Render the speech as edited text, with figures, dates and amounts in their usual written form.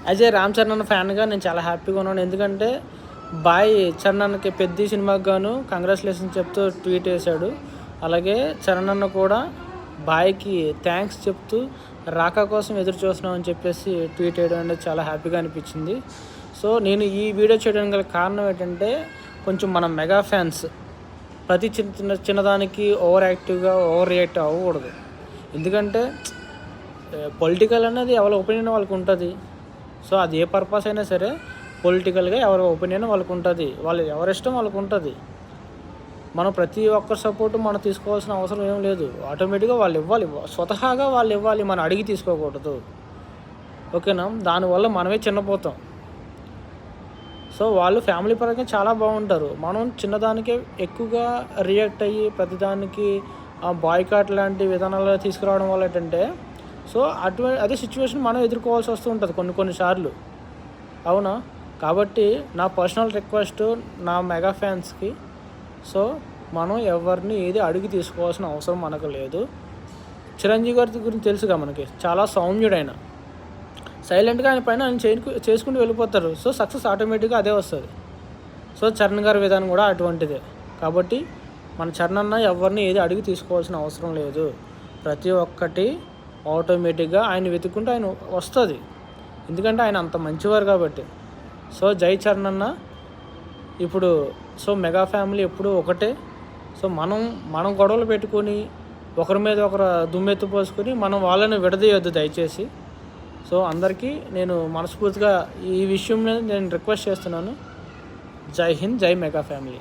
As a Ram Charan ఫ్యాన్గా నేను చాలా హ్యాపీగా ఉన్నాను. ఎందుకంటే బాయ్ చరణ్ అన్నకి పెద్ద సినిమాకి గాను కంగ్రాచులేషన్స్ చెప్తూ ట్వీట్ వేశాడు. అలాగే చరణ్ అన్న కూడా బాయ్కి థ్యాంక్స్ చెప్తూ రాకా కోసం ఎదురు చూస్తున్నామని చెప్పేసి ట్వీట్ వేయడం అనేది చాలా హ్యాపీగా అనిపించింది. సో నేను ఈ వీడియో చేయడానికి గల కారణం ఏంటంటే కొంచెం మన మెగా ఫ్యాన్స్ ప్రతి చిన్నదానికి ఓవర్ యాక్టివ్గా ఓవర్ రియాక్ట్ అవ్వకూడదు. ఎందుకంటే పొలిటికల్ అనేది ఎవరి ఒపీనియన్ వాళ్ళకు ఉంటుంది. సో అది ఏ పర్పస్ అయినా సరే పొలిటికల్గా ఎవరి ఒపీనియన్ వాళ్ళకు ఉంటుంది, వాళ్ళు ఎవరిష్టం వాళ్ళకు ఉంటుంది. మనం ప్రతి ఒక్కరి సపోర్టు మనం తీసుకోవాల్సిన అవసరం ఏం లేదు. ఆటోమేటిక్గా వాళ్ళు ఇవ్వాలి, స్వతహాగా వాళ్ళు ఇవ్వాలి, మనం అడిగి తీసుకోకూడదు. ఓకేనా? దానివల్ల మనమే చిన్నపోతాం. సో వాళ్ళు ఫ్యామిలీ పరంగా చాలా బాగుంటారు. మనం చిన్నదానికే ఎక్కువగా రియాక్ట్ అయ్యి ప్రతిదానికి బాయ్కాట్ లాంటి విధానాలు తీసుకురావడం వల్ల ఏంటంటే సో అదే సిచ్యువేషన్ మనం ఎదుర్కోవాల్సి వస్తూ ఉంటుంది కొన్నిసార్లు. అవునా? కాబట్టి నా పర్సనల్ రిక్వెస్ట్ నా మెగా ఫ్యాన్స్కి, సో మనం ఎవరిని ఏది అడిగి తీసుకోవాల్సిన అవసరం మనకు లేదు. చిరంజీవి గారి గురించి తెలుసుగా మనకి, చాలా సౌమ్యుడైన, సైలెంట్గా ఆయన పైన ఆయన చేసుకుంటూ వెళ్ళిపోతారు. సో సక్సెస్ ఆటోమేటిక్గా అదే వస్తుంది. సో చరణ్ గారి విధానం కూడా అటువంటిదే. కాబట్టి మన చరణ్ అన్న ఎవరిని ఏది అడిగి తీసుకోవాల్సిన అవసరం లేదు. ప్రతి ఒక్కటి ఆటోమేటిక్గా ఆయన వెతుక్కుంటూ ఆయన వస్తుంది. ఎందుకంటే ఆయన అంత మంచివారు కాబట్టి. సో జై చరణ్ అన్న. ఇప్పుడు సో మెగా ఫ్యామిలీ ఎప్పుడూ ఒకటే. సో మనం గొడవలు పెట్టుకొని ఒకరి మీద ఒకరు దుమ్మెత్తు పోసుకొని మనం వాళ్ళని విడదీయొద్దు దయచేసి. సో అందరికీ నేను మనస్ఫూర్తిగా ఈ విషయంలో నేను రిక్వెస్ట్ చేస్తున్నాను. జై హింద్, జై మెగా ఫ్యామిలీ.